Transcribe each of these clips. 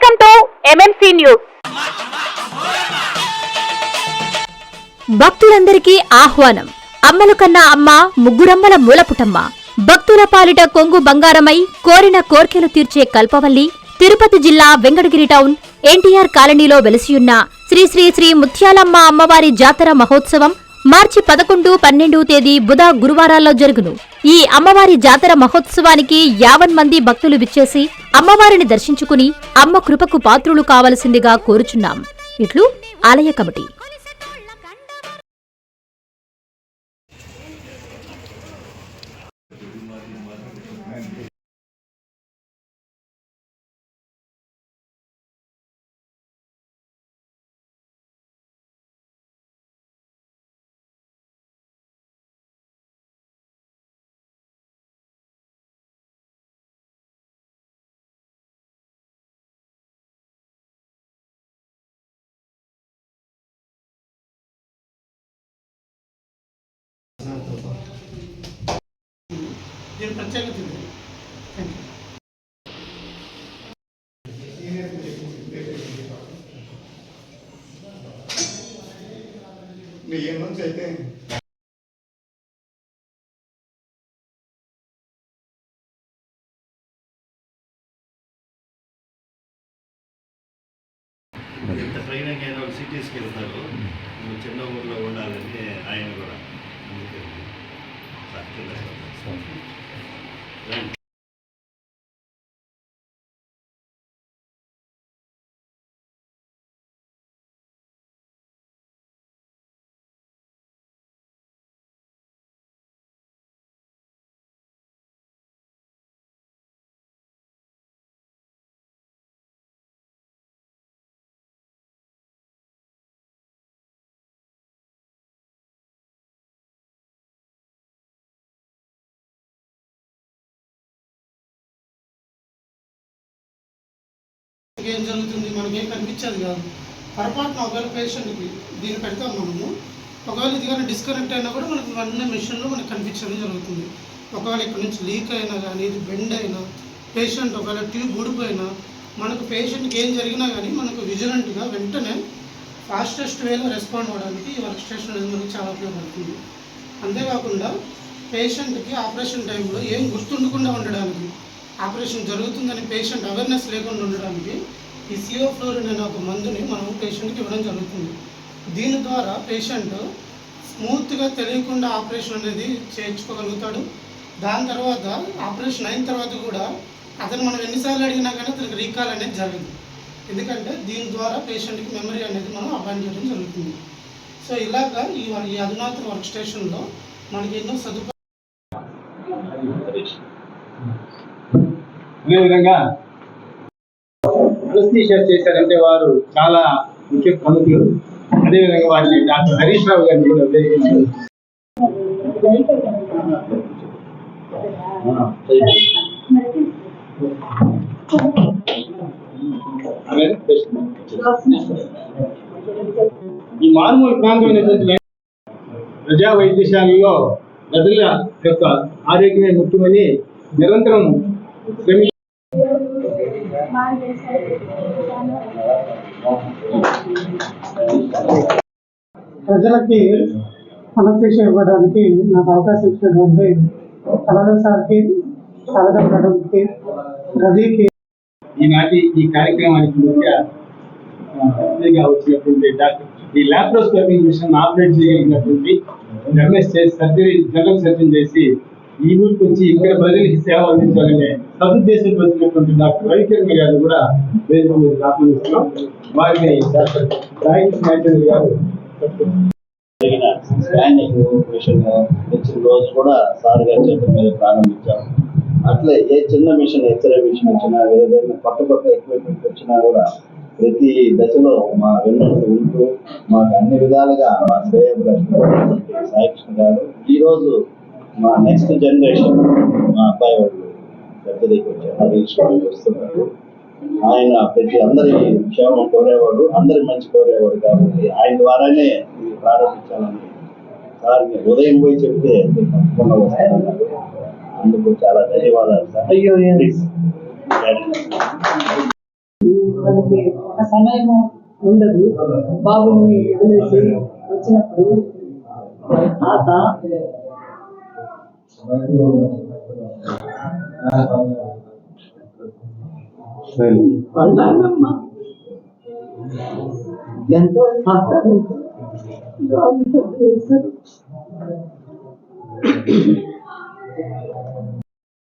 Welcome to MMC news. భక్తులందరికీ ఆహ్వానం. అమ్మలు కన్నా అమ్మ, ముగ్గురమ్మల మూలపుటమ్మ. భక్తుల పాలిట కొంగు బంగారమై కోరిన కోర్కెలు తీర్చే కల్పవల్లి తిరుపతి జిల్లా వెంకటగిరి టౌన్ ఎన్టీఆర్ కాలనీలో వెలసియున్న శ్రీ శ్రీ శ్రీ ముత్యాలమ్మ అమ్మవారి జాతర మహోత్సవం మార్చి 11, 12 తేదీ బుధ, గురువారాల్లో జరుగును. ఈ అమ్మవారి జాతర మహోత్సవానికి 50 మంది భక్తులు విచ్చేసి అమ్మవారిని దర్శించుకుని అమ్మ కృపకు పాత్రులు కావలసిందిగా కోరుచున్నాం. ఇట్లు ఆలయ కమిటీ. దీని ప్రత్యేకత ఇది. మీ ఏం నుంచి అయితే ఎంత ట్రైనింగ్ అయినా సిటీస్కి వెళ్తారు, చిన్న ఊర్లో ఉండాలని ఆయన కూడా ఏం జరుగుతుంది మనకేం కనిపించేది కాదు. పొరపాటున ఒకవేళ పేషెంట్కి దీన్ని పెడతాం మనము, ఒకవేళ ఇది కానీ డిస్కనెక్ట్ అయినా కూడా మనకు అన్ని మిషన్లో మనకు కనిపించడం జరుగుతుంది. ఒకవేళ ఇక్కడ నుంచి లీక్ అయినా కానీ, ఇది బెండ్ అయినా, పేషెంట్ ఒకవేళ ట్యూబ్ ఊడిపోయినా, మనకు పేషెంట్కి ఏం జరిగినా కానీ మనకు విజిలెంట్గా వెంటనే ఫాస్టెస్ట్ వేలో రెస్పాండ్ అవ్వడానికి ఈ వర్క్ స్టేషన్ అనేది మనకు చాలా ఉపయోగపడుతుంది. అంతేకాకుండా పేషెంట్కి ఆపరేషన్ టైంలో ఏం గుర్తుండకుండా ఉండడానికి, ఆపరేషన్ జరుగుతుందని పేషెంట్ అవేర్నెస్ లేకుండా ఉండడానికి ఈ సియోఫ్లోరిన్ అనే ఒక మందుని మనం పేషెంట్కి ఇవ్వడం జరుగుతుంది. దీని ద్వారా పేషెంట్ స్మూత్గా తెలియకుండా ఆపరేషన్ అనేది చేయించుకోగలుగుతాడు. దాని తర్వాత ఆపరేషన్ అయిన తర్వాత కూడా అతను మనం ఎన్నిసార్లు అడిగినా కానీ అతనికి రీకాల్ అనేది జరగదు. ఎందుకంటే దీని ద్వారా పేషెంట్కి మెమరీ అనేది మనం అపాయింట్ చేయడం జరుగుతుంది. సో ఇలాగా ఈ అధునాతన వర్క్ స్టేషన్లో మనకి ఎన్నో సదుపాయాలు. అదేవిధంగా అనస్థీషియా చేశారంటే వారు చాలా ముఖ్య ప్రముఖులు. అదేవిధంగా వారిని డాక్టర్ హరీష్ రావు గారిని కూడా ఉద్దేశించారు. ఈ మారుమూల ప్రాంతమైనటువంటి ప్రజా వైద్యశాలలో ప్రజల యొక్క ఆరోగ్యమే ముఖ్యమని నిరంతరం ప్రజలకి అనస్థీషియా ఇవ్వడానికి నాకు అవకాశం ఇచ్చినటువంటి కలెక్టర్ సార్కి, కలెక్టర్ మేడంకి, రవికి, ఈనాటి ఈ కార్యక్రమానికి ముఖ్య అతిథిగా వచ్చినటువంటి డాక్టర్ ఈ లాప్రోస్కోపీ మిషన్ ఆపరేట్ చేయగలిగినటువంటి జనరల్ సర్జన్ చేసి ఈ ఊరికి వచ్చి ఇక్కడ ప్రజలకి సేవ అందించాలనే సదుద్దేశంతో వచ్చినటువంటి డాక్టర్ రవికిరణ్ గారు కూడా వేదిక మీద ఆహ్వానిస్తున్నాం. వారిని డాక్టర్ రాజేంద్ర గారు స్కానింగ్ మిషన్ తెచ్చిన రోజు కూడా సార్ గారి చేతుల మీద ప్రారంభించాం. అట్లే ఏ చిన్న మిషన్, ఎక్స్రే మిషన్ వచ్చినా, ఏదైనా కొత్త ఎక్విప్మెంట్ వచ్చినా కూడా ప్రతి దశలో మా వెన్నంటూ ఉంటూ మాకు అన్ని విధాలుగా మా శ్రేయభిలాషి సాయికృష్ణ గారు ఈరోజు మా నెక్స్ట్ జనరేషన్ మా అబ్బాయి వాళ్ళు పెద్దదికి వచ్చారు, హరీష్ వస్తున్నారు. ఆయన ప్రతి అందరి క్షేమం కోరేవాడు, అందరి మంచి కోరేవాడు కాబట్టి ఆయన ద్వారానే ఇది ప్రారంభించాలని సార్ని ఉదయం పోయి చెప్తే తప్పకుండా వస్తానన్నారు. అందుకు చాలా ధన్యవాదాలు సార్. మనకి ఒక సమయం ఉండదు. బాబుని వదిలేసి వచ్చినప్పుడు తాత వాళ్ళ నాన్నమ్మ ఎంతో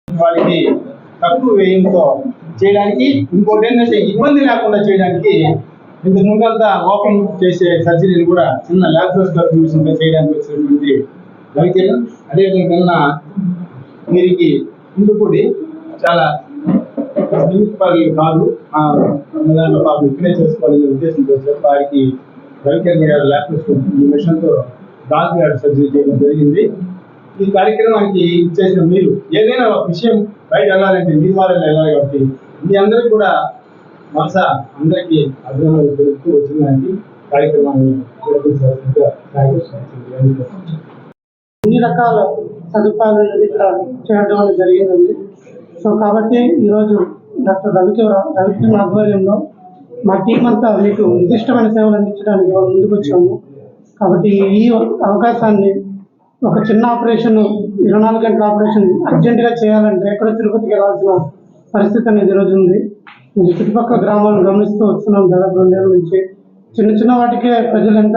వాళ్ళకి తక్కువ వ్యయంతో చేయడానికి, ఇంకోటి ఏంటంటే ఇబ్బంది లేకుండా చేయడానికి ఇంతకు ముందంతా ఓపెన్ చేసే సర్జరీలు కూడా చిన్న లాప్రోస్కోపీ మిషన్తో చేయడానికి వచ్చినటువంటి రవికిరణ్, అదేవిధంగా వీరికి ఇందుకూడి చాలా పనులు కాదు దాంట్లో పాపం ఇక్కడే చేసుకోవాలనే ఉద్దేశంతో వచ్చారు. వారికి రవికిరణ్ గారు లాప్రోస్కోపీ మిషన్తో డాక్టర్ సర్జరీ చేయడం జరిగింది. ఈ కార్యక్రమానికి చేసిన మీరు ఏదైనా ఒక విషయం బయట వెళ్ళాలంటే మీ ద్వారా వెళ్ళాలి కాబట్టి మీ అందరికీ కూడా మనసా అందరికీ అభినందనలు తెలుపుతూ వచ్చిందానికి కార్యక్రమాన్ని అన్ని రకాల సదుపాయాలు ఇక్కడ చేయడం అనేది జరిగిందండి. సో కాబట్టి ఈరోజు డాక్టర్ రవికిరణ్ ఆధ్వర్యంలో మా టీం అంతా మీకు నిర్దిష్టమైన సేవలు అందించడానికి ముందుకు వచ్చాము. కాబట్టి ఈ అవకాశాన్ని ఒక చిన్న ఆపరేషన్ 24 గంటల ఆపరేషన్ అర్జెంటుగా చేయాలంటే ఎక్కడో తిరుపతికి వెళ్ళాల్సిన పరిస్థితి అనేది ఈరోజు ఉంది. చుట్టుపక్కల గ్రామాలను గమనిస్తూ వస్తున్నాం. దాదాపు 2 ఏళ్ళ నుంచి చిన్న వాటికే ప్రజలు ఎంత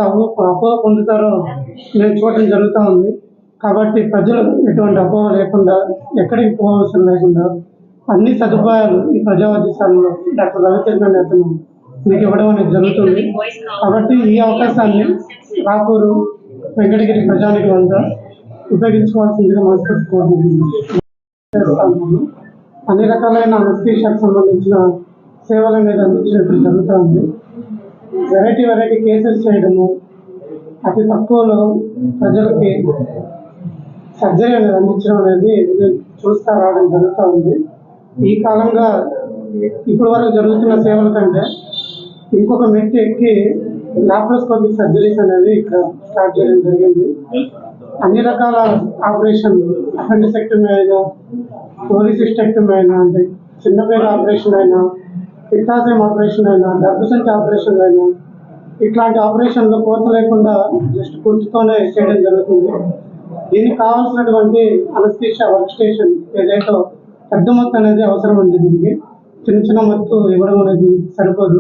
అపోహ పొందుతారో నేను చూడటం జరుగుతూ ఉంది. కాబట్టి ప్రజలు ఎటువంటి అపోహ లేకుండా, ఎక్కడికి పోవలసిన లేకుండా అన్ని సదుపాయాలు ఈ ప్రజావధిశాలలో డాక్టర్ రవికిరణ్ అతను మీకు ఇవ్వడం అనేది జరుగుతుంది. కాబట్టి ఈ అవకాశాన్ని రాపూరు వెంకటగిరి ప్రజానికి అంతా ఉపయోగించుకోవాల్సిందిగా మనస్ఫూర్తి కోరుకుంటున్నాను. అన్ని రకాలైన అనస్థీషియాకు సంబంధించిన సేవలు అనేది అందించినట్టు జరుగుతూ ఉంది. వెరైటీ కేసెస్ చేయడము, అతి తక్కువలో ప్రజలకి సర్జరీ అనేది అందించడం అనేది చూస్తూ రావడం జరుగుతూ ఉంది. ఈ కాలంగా ఇప్పటి వరకు జరుగుతున్న సేవల కంటే ఇంకొక మెట్టు ఎక్కి లాప్రోస్కోపిక్ సర్జరీస్ అనేది ఇక్కడ స్టార్ట్ చేయడం జరిగింది. అన్ని రకాల ఆపరేషన్, అపెండిసెక్టమీ అయినా, పోలిసిస్టెక్టమీ అయినా, అంటే చిన్నపేద ఆపరేషన్ అయినా, పిత్తాశయం ఆపరేషన్ అయినా, గర్భసంచి ఆపరేషన్ అయినా, ఇట్లాంటి ఆపరేషన్లు కోత లేకుండా జస్ట్ కుర్చుతోనే చేయడం జరుగుతుంది. దీనికి కావాల్సినటువంటి అనస్థీషియా వర్క్ స్టేషన్ ఏదైతే పెద్ద మొత్తం అనేది అవసరం ఉంది. దీనికి చిన్న మొత్తం ఇవ్వడం అనేది సరిపోదు.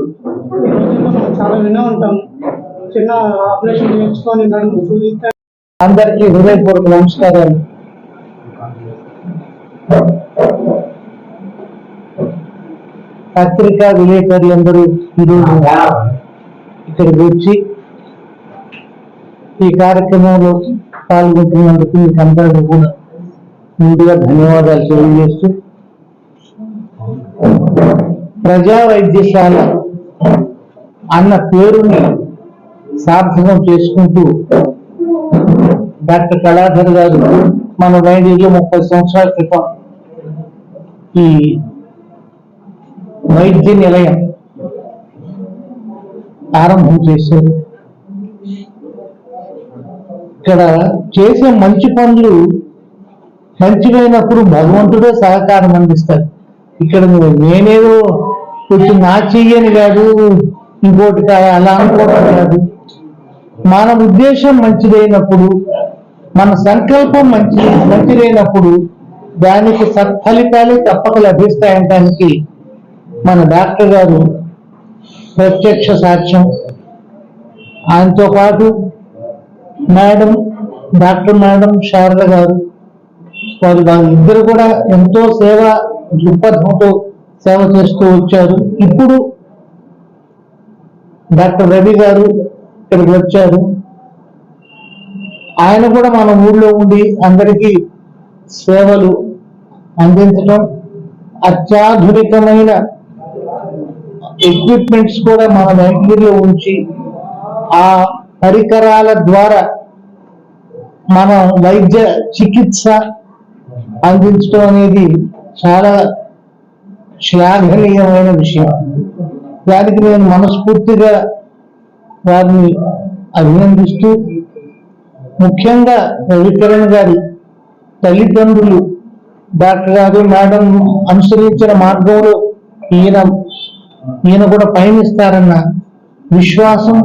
ఈ రోజుల్లో మనం చాలా వినే ఉంటాం, చిన్న ఆపరేషన్ నేర్చుకొని నడుము సూదిస్తే. అందరికీ హృదయపూర్వక నమస్కారాలు. పత్రికా విలేకరులందరూ ఈరోజు ఇక్కడికి వచ్చి ఈ కార్యక్రమంలో పాల్గొంటున్నందుకు మీకు అందరికీ కూడా ముందుగా ధన్యవాదాలు తెలియజేస్తూ, ప్రజా వైద్యశాల అన్న పేరుని సార్థకం చేసుకుంటూ డాక్టర్ కళాధర్ గారు మన వైద్యులు 30 సంవత్సరాల క్రితం ఈ వైద్య నిలయం ఆరంభం చేశారు. ఇక్కడ చేసే మంచి పనులు మంచివైనప్పుడు భగవంతుడే సహకారం అందిస్తాడు. ఇక్కడ నేనేదో కొంచెం నా చెయ్యని కాదు, ఇంకోటి అలా అనుకోవడం కాదు. మన ఉద్దేశం మంచిదైనప్పుడు, మన సంకల్పం మంచిదైనప్పుడు దానికి సత్ఫలితాలే తప్పక లభిస్తాయంటానికి మన డాక్టర్ గారు ప్రత్యక్ష సాక్ష్యం. ఆయనతో పాటు డాక్టర్ మేడం శారద గారు, ఇద్దరు కూడా ఎంతో దృక్పథంతో సేవ చేస్తూ వచ్చారు. ఇప్పుడు డాక్టర్ రవి గారు ఇక్కడికి వచ్చారు. ఆయన కూడా మన ఊళ్ళో ఉండి అందరికీ సేవలు అందించడం, అత్యాధునికమైన ఎక్విప్మెంట్స్ కూడా మన వెంకటగిరిలో ఉంచి ఆ పరికరాల ద్వారా మన వైద్య చికిత్స అందించడం అనేది చాలా శ్లాఘనీయమైన విషయం. దానికి నేను మనస్ఫూర్తిగా వారిని అభినందిస్తూ, ముఖ్యంగా రవికిరణ్ గారి తల్లిదండ్రులు డాక్టర్ గారు మేడం అనుసరించిన మార్గంలో ఈయన ఈయన కూడా పయనిస్తారన్న విశ్వాసం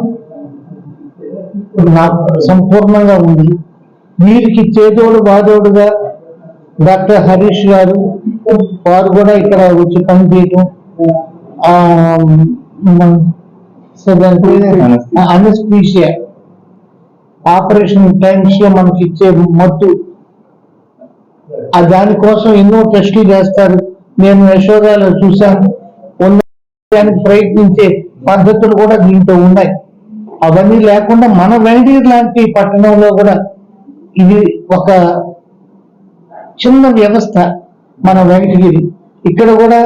నాకు సంపూర్ణంగా ఉంది. వీరికి చేదోడు బాదోడుగా డాక్టర్ హరీష్ గారు వారు కూడా ఇక్కడ వచ్చి పనిచేయటం, అనస్థీషియా ఆపరేషన్ టైమ్స్ లో మనకి ఇచ్చే మత్తు, దానికోసం ఎన్నో టెస్టులు చేస్తారు. నేను యశోదాలో చూశాను, ఉండడానికి ప్రయత్నించే పద్ధతులు కూడా దీంట్లో ఉన్నాయి. అవన్నీ లేకుండా మన వెంకటగిరి లాంటి పట్టణంలో కూడా ఇది ఒక చిన్న వ్యవస్థ. మన వెంకటగిరి ఇక్కడ కూడా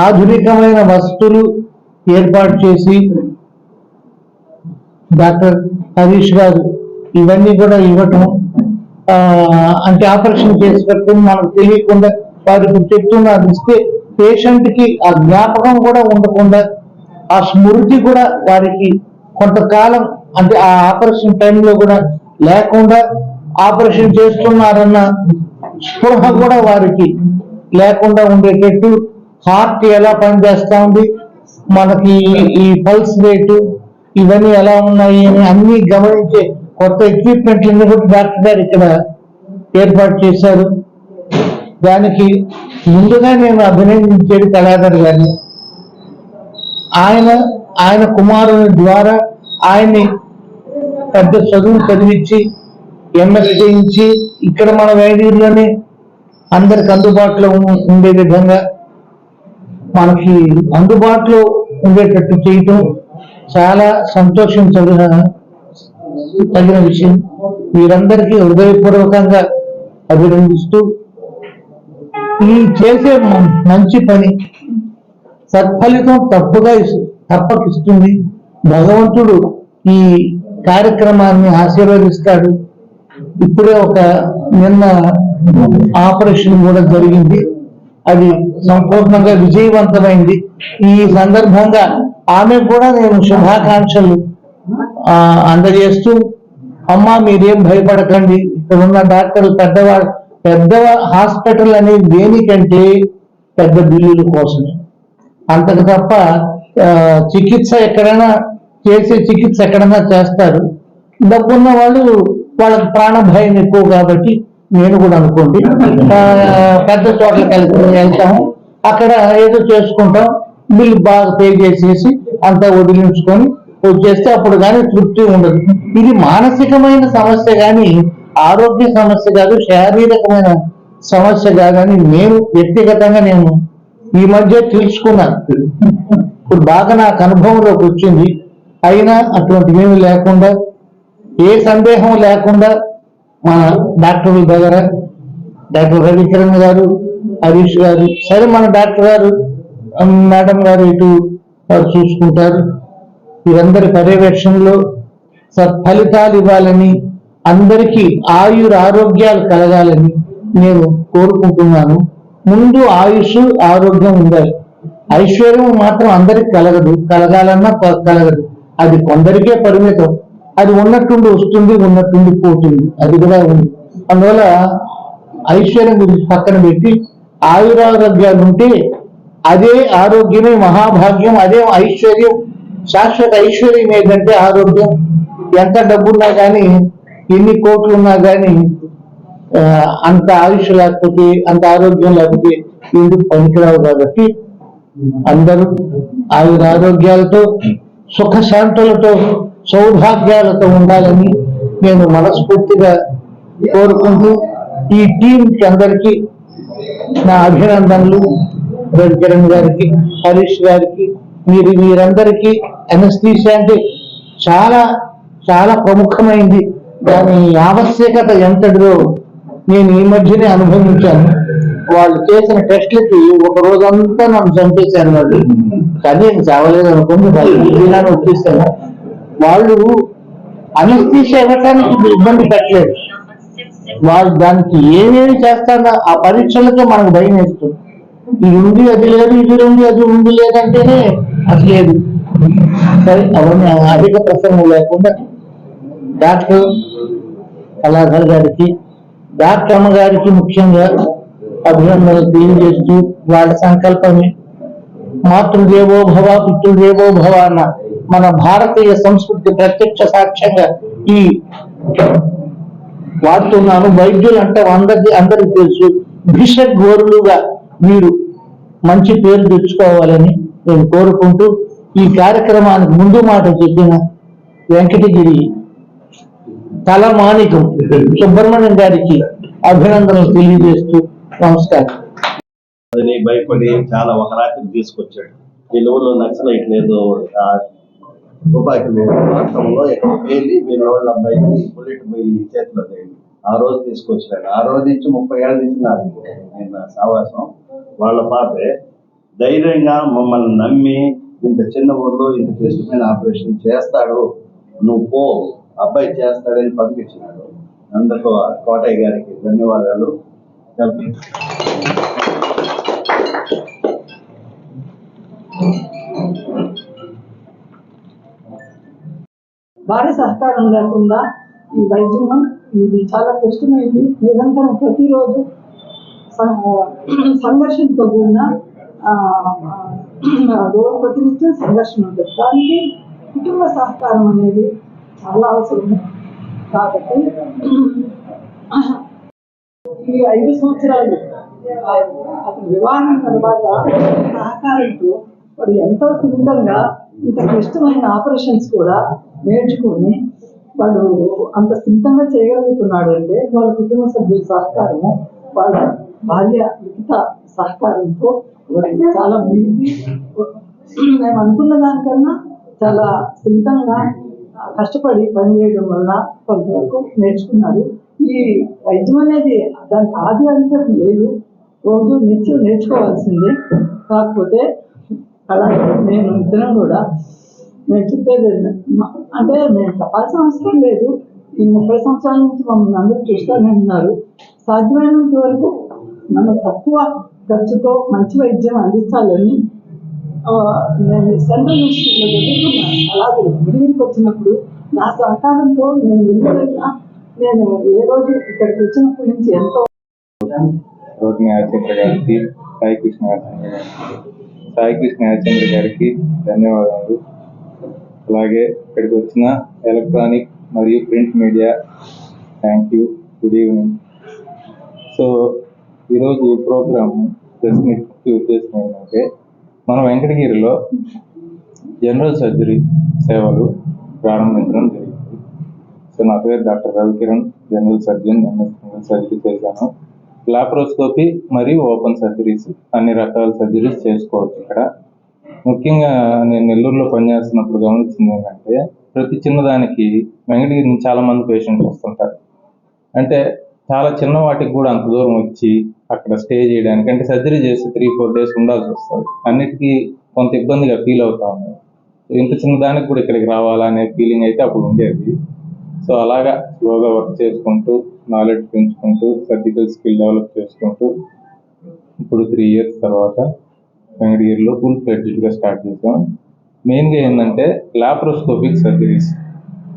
ఆధునికమైన వసతులు ఏర్పాటు చేసి డాక్టర్ హరీష్ గారు ఇవన్నీ కూడా ఇవ్వటం, అంటే ఆపరేషన్ చేసి పెట్టుకుని మనకు తెలియకుండా వారికి చెప్తున్నది ఇస్తే పేషెంట్ కి ఆ జ్ఞాపకం కూడా ఉండకుండా ఆ స్మృతి కూడా వారికి కొంతకాలం, అంటే ఆ ఆపరేషన్ టైంలో కూడా లేకుండా ఆపరేషన్ చేస్తున్నారన్న స్పృహ కూడా వారికి లేకుండా ఉండేటట్టు, హార్ట్ ఎలా పనిచేస్తా ఉంది, మనకి ఈ పల్స్ రేటు ఇవన్నీ ఎలా ఉన్నాయి అని అన్ని గమనించే కొత్త ఎక్విప్మెంట్లను కూడా డాక్టర్ గారు ఇక్కడ ఏర్పాటు చేశారు. దానికి ముందుగా నేను అభినందించేది కళాధర్ గారిని. ఆయన కుమారుని ద్వారా ఆయన్ని పెద్ద చదువు చదివించి ఎంఎస్ చేయించి ఇక్కడ మన వేదికలోనే అందరికి అందుబాటులో ఉండే విధంగా మనకి అందుబాటులో ఉండేటట్టు చేయటం చాలా తగిన విషయం. మీరందరికీ హృదయపూర్వకంగా అభినందిస్తూ, ఈ చేసే మంచి పని సత్ఫలితం తప్పకిస్తుంది. భగవంతుడు ఈ కార్యక్రమాన్ని ఆశీర్వదిస్తాడు. ఇప్పుడే నిన్న ఆపరేషన్ కూడా జరిగింది, అది సంపూర్ణంగా విజయవంతమైంది. ఈ సందర్భంగా ఆమె కూడా నేను శుభాకాంక్షలు అందజేస్తూ, అమ్మ మీరేం భయపడకండి, ఇక్కడ ఉన్న డాక్టర్లు పెద్ద హాస్పిటల్ అనేది దేనికంటే పెద్ద బిల్లుల కోసమే, అంతకు తప్ప చికిత్స ఎక్కడైనా చేస్తారు. డబ్బున్న వాళ్ళు వాళ్ళకి ప్రాణ భయం ఎక్కువ కాబట్టి నేను కూడా అనుకోండి పెద్ద చోట్లకి వెళ్తాము, అక్కడ ఏదో చేసుకుంటాం, బిల్లు బాగా పే చేసేసి అంతా వదిలించుకొని వచ్చేస్తే అప్పుడు కానీ తృప్తి ఉండదు. ఇది మానసికమైన సమస్య కానీ ఆరోగ్య సమస్య కాదు, శారీరకమైన సమస్య కాదని నేను వ్యక్తిగతంగా నేను ఈ మధ్య తెలుసుకున్నాను. ఇప్పుడు బాగా నాకు అనుభవంలోకి వచ్చింది. అయినా అటువంటివి ఏమి లేకుండా, ఏ సందేహం లేకుండా మన డాక్టర్ల దగ్గర డాక్టర్ రవికిరణ్ గారు, హరీష్ గారు, సరే మన డాక్టర్ గారు మేడం గారు ఇటు వారు చూసుకుంటారు. వీరందరి పర్యవేక్షణలో సత్ఫలితాలు ఇవ్వాలని, అందరికీ ఆరోగ్యాలు కలగాలని నేను కోరుకుంటున్నాను. ముందు ఆయుష్ ఆరోగ్యం ఉండాలి. ఐశ్వర్యం మాత్రం అందరికి కలగాలన్నా కలగదు, అది కొందరికే పరిమితం. అది ఉన్నట్టుండి వస్తుంది, ఉన్నట్టుండి పోతుంది, అది కూడా ఉంది. అందువల్ల ఐశ్వర్యం గురించి పక్కన పెట్టి ఆయురారోగ్యాలు ఉంటే అదే ఆరోగ్యమే మహాభాగ్యం, అదే ఐశ్వర్యం. శాశ్వత ఐశ్వర్యం ఏంటంటే ఆరోగ్యం. ఎంత డబ్బున్నా కానీ, ఎన్ని కోట్లు ఉన్నా కానీ అంత ఆయుష్ లేకపోతే, అంత ఆరోగ్యం లేకపోతే ఎందుకు పనికిరావు. కాబట్టి అందరూ ఆరోగ్యాలతో సుఖశాంతులతో సౌభాగ్యాలతో ఉండాలని నేను మనస్ఫూర్తిగా కోరుకుంటూ, ఈ టీంకి అందరికీ నా అభినందనలు. రవికిరణ్ గారికి, హరీష్ గారికి, మీరందరికీ అనస్థీషియా అంటే చాలా చాలా ప్రముఖమైంది. దాని ఆవశ్యకత ఎంతటిదో నేను ఈ మధ్యనే అనుభవించాను. వాళ్ళు చేసిన టెస్ట్లకి ఒక రోజంతా నన్ను చంపేశారు. వాళ్ళు కానీ నేను చావలేదు అనుకోండి, వాళ్ళు వచ్చేసాను. వాళ్ళు అనస్థీషియా ఇవ్వటానికి ఇబ్బంది పెట్టలేదు. వాళ్ళు దానికి ఏమేమి చేస్తారో ఆ పరీక్షలతో మనకు భయం వేస్తుంది. ఇది ఉంది అది లేదు, ఇది ఉంది అది ఉంది లేదంటేనే అసలు లేదు. సరే అవన్నీ అధిక ప్రసంగం లేకుండా డాక్టర్ కళాధర్ గారికి, డాక్టర్ అమ్మగారికి ముఖ్యంగా అభినందనలు తెలియజేస్తూ, వాళ్ళ సంకల్పమే మాతృదేవో భవ పితృదేవో భవ అన్న మన భారతీయ సంస్కృతి ప్రత్యక్ష సాక్ష్యంగా ఈ వాడుతున్నాను. వైద్యులు అంటే అందరికి తెలుసు. భిషగ్వరులుగా మీరు మంచి పేరు తెచ్చుకోవాలని నేను కోరుకుంటూ ఈ కార్యక్రమానికి ముందు మాట చెప్పిన వెంకటగిరి తలమానికం సుబ్రహ్మణ్యం గారికి అభినందనలు తెలియజేస్తూ నమస్కారం. అది భయపడి చాలా ఒక రాత్రి తీసుకొచ్చాడు. ఈ ఊళ్ళో నక్సలైట్ లేదు, తుపాకీలు ప్రాంతంలో ఎక్కడ పేలి వీళ్ళ వాళ్ళ అబ్బాయికి బుల్లెట్ పోయి చేతిలో తేలి ఆ రోజు తీసుకొచ్చాడు. ఆ రోజు నుంచి 30 ఏళ్ళ నుంచి నాకు నిన్న సావాసం. వాళ్ళ పాపే ధైర్యంగా మమ్మల్ని నమ్మి ఇంత చిన్న ఊళ్ళో ఇంత క్లిష్టమైన ఆపరేషన్ చేస్తాడు, నువ్వు పో, అబ్బాయి చేస్తాడని పంపించినాడు. అందుకు కోటయ్య గారికి ధన్యవాదాలు. భారీ సహకారం లేకుండా ఈ వైద్యం ఇది చాలా కష్టమైంది. నిరంతరం ప్రతిరోజు సంఘర్షణతో కూడిన రోజు ప్రతినిత్యం సంఘర్షణ ఉంటుంది. దానికి కుటుంబ సహకారం అనేది చాలా అవసరం. కాబట్టి ఈ 5 సంవత్సరాలు అతను వివాహం తర్వాత సహకారంతో వాడు ఎంతో సున్నితంగా ఇంత క్లిష్టమైన ఆపరేషన్స్ కూడా నేర్చుకుని వాళ్ళు అంత సున్నితంగా చేయగలుగుతున్నాడు అంటే వాళ్ళ కుటుంబ సభ్యుల సహకారము, వాళ్ళ భార్య లిఖిత సహకారంతో చాలా ముందుకి మేము అనుకున్న దానికన్నా చాలా సున్నితంగా కష్టపడి పనిచేయడం వల్ల కొంతవరకు నేర్చుకున్నారు. ఈ వైద్యం అనేది దానికి ఆది అంటే లేదు, రోజు నిత్యం నేర్చుకోవాల్సిందే. కాకపోతే అలాగే నేను ఇద్దరం కూడా నేను చెప్పేది అంటే మేము చెప్పాల్సిన అవసరం లేదు. ఈ 30 సంవత్సరాల నుంచి మమ్మల్ని అందరూ చూస్తూనే ఉన్నారు. సాధ్యమైనంత వరకు మనం తక్కువ ఖర్చుతో మంచి వైద్యం అందించాలని నేను సెంట్రల్ యూనివర్సిటీలో చదువుకున్నాను. అలాగే విడిగిరికి వచ్చినప్పుడు నా సహకారంతో నేను వెళ్ళినా నేను ఏ రోజు ఇక్కడికి వచ్చినప్పటి నుంచి ఎంతో రోడ్ని యాచంద్ర గారికి, సాయి కృష్ణ యాచంద్ర గారికి ధన్యవాదాలు. అలాగే ఇక్కడికి వచ్చిన ఎలక్ట్రానిక్ మరియు print media thank you. Good evening. So ఈరోజు ప్రోగ్రామ్ ముఖ్య ఉద్దేశం ఏంటంటే మనం వెంకటగిరిలో జనరల్ సర్జరీ సేవలు ప్రారంభించడం జరిగింది. సో నా పేరు doctor Ravikiran, general surgeon, general surgery చేశాను. లాప్రోస్కోపీ మరియు ఓపెన్ సర్జరీస్ అన్ని రకాల సర్జరీస్ చేసుకోవచ్చు ఇక్కడ. ముఖ్యంగా నేను నెల్లూరులో పనిచేస్తున్నప్పుడు గమనించింది ఏంటంటే ప్రతి చిన్నదానికి వెంకటగిరి నుంచి చాలా మంది పేషెంట్స్ వస్తుంటారు. అంటే చాలా చిన్న వాటికి కూడా అంత దూరం వచ్చి అక్కడ స్టే చేయడానికి, అంటే సర్జరీ చేసి 3-4 days ఉండాల్సి వస్తుంది. అన్నిటికీ కొంత ఇబ్బందిగా ఫీల్ అవుతా ఉన్నాను. ఇంత చిన్న దానికి కూడా ఇక్కడికి రావాలా అనే ఫీలింగ్ అయితే అప్పుడు ఉండేది. సో అలాగా స్లోగా వర్క్ చేసుకుంటూ, నాలెడ్జ్ పెంచుకుంటూ, సర్జికల్ స్కిల్ డెవలప్ చేసుకుంటూ ఇప్పుడు 3 years తర్వాత వెంకటగిరిలో ఫుల్ ఫ్లెడ్జ్డ్గా స్టార్ట్ చేసాం. మెయిన్గా ఏంటంటే లాప్రోస్కోపిక్ సర్జరీస్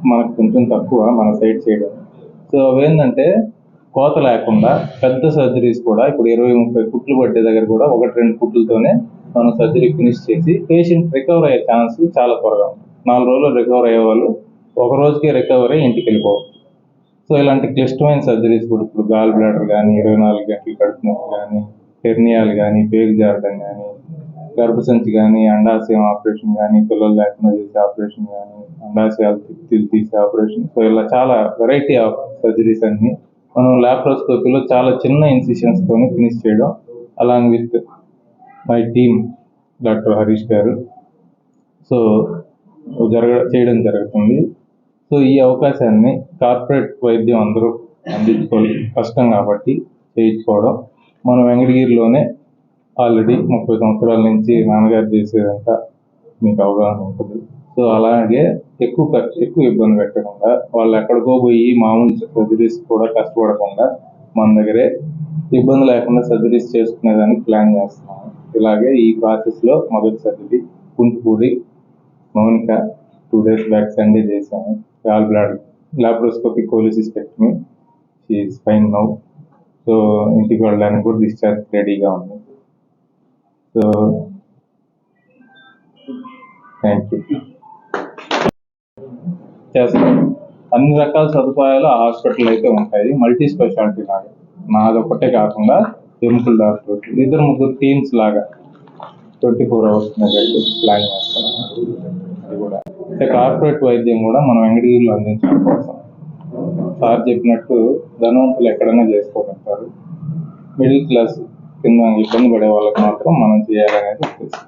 మనకు కొంచెం తక్కువ మన సైడ్ చేయడం. సో అవేంటంటే కోత లేకుండా పెద్ద సర్జరీస్ కూడా ఇప్పుడు 20-30 కుట్లు పట్టే దగ్గర కూడా 1-2 కుట్లతోనే మనం సర్జరీ ఫినిష్ చేసి పేషెంట్ రికవర్ అయ్యే ఛాన్స్ చాలా త్వరగా ఉంటుంది. 4 రోజులు రికవర్ అయ్యే వాళ్ళు 1 రోజుకే రికవర్ అయ్యి ఇంటికి వెళ్ళిపోవచ్చు. సో ఇలాంటి క్లిష్టమైన సర్జరీస్ కూడా ఇప్పుడు గాల్ బ్లాడర్ కానీ, 24 గంటలు కడుపునొప్పి కానీ, హెర్నియాలు కానీ, పేగు జారడం కానీ, గర్భసంచి కానీ, అండాశయం ఆపరేషన్ కానీ, పిల్లలు లేకుండా చేసే ఆపరేషన్ కానీ, అండాశయాలు తీసే ఆపరేషన్. సో ఇలా చాలా వెరైటీ ఆఫ్ సర్జరీస్ అన్ని మనం లాప్రోస్కోపీలో చాలా చిన్న ఇన్సిషన్స్తోనే ఫినిష్ చేయడం, along with my team doctor Harish గారు సో చేయడం జరుగుతుంది. సో ఈ అవకాశాన్ని కార్పొరేట్ వైద్యం అందరూ అందించుకోవాలి, కష్టం కాబట్టి చేయించుకోవడం. మనం వెంకటగిరిలోనే ఆల్రెడీ 30 సంవత్సరాల నుంచి నాన్నగారు చేసేదంతా మీకు అవగాహన ఉంటుంది. సో అలాగే ఎక్కువ ఖర్చు, ఎక్కువ ఇబ్బంది పెట్టకుండా, వాళ్ళు ఎక్కడికో పోయి మామూలు సర్జరీస్ కూడా కష్టపడకుండా మన దగ్గరే ఇబ్బంది లేకుండా సర్జరీస్ చేసుకునేదానికి ప్లాన్ చేస్తున్నాము. ఇలాగే ఈ ప్రాసెస్లో మొదటి surgery Kuntupudi Mounika 2 days back Sunday చేశాము. Gall bladder laparoscopic cholecystectomy, she is fine now. So ఇంటికి వెళ్ళడానికి కూడా డిశ్చార్జ్ రెడీగా ఉంది. So thank you. చేస్తాం. అన్ని రకాల సదుపాయాలు ఆ హాస్పిటల్ అయితే ఉంటాయి. మల్టీ స్పెషాలిటీ లాగా నాదొక్కటే కాకుండా ఎముకల డాక్టర్ 2-3 టీమ్స్ లాగా 24 hours ప్లాన్ చేస్తాం. అది కూడా అంటే కార్పొరేట్ వైద్యం కూడా మనం వెంకటగిరిలో అందించడం కోసం సార్ చెప్పినట్టు ధనవంతులు ఎక్కడైనా చేసుకోగలుగుతారు. మిడిల్ క్లాస్ కింద ఇబ్బంది పడే వాళ్ళకి మాత్రం మనం చేయాలనేది ఉద్దేశం.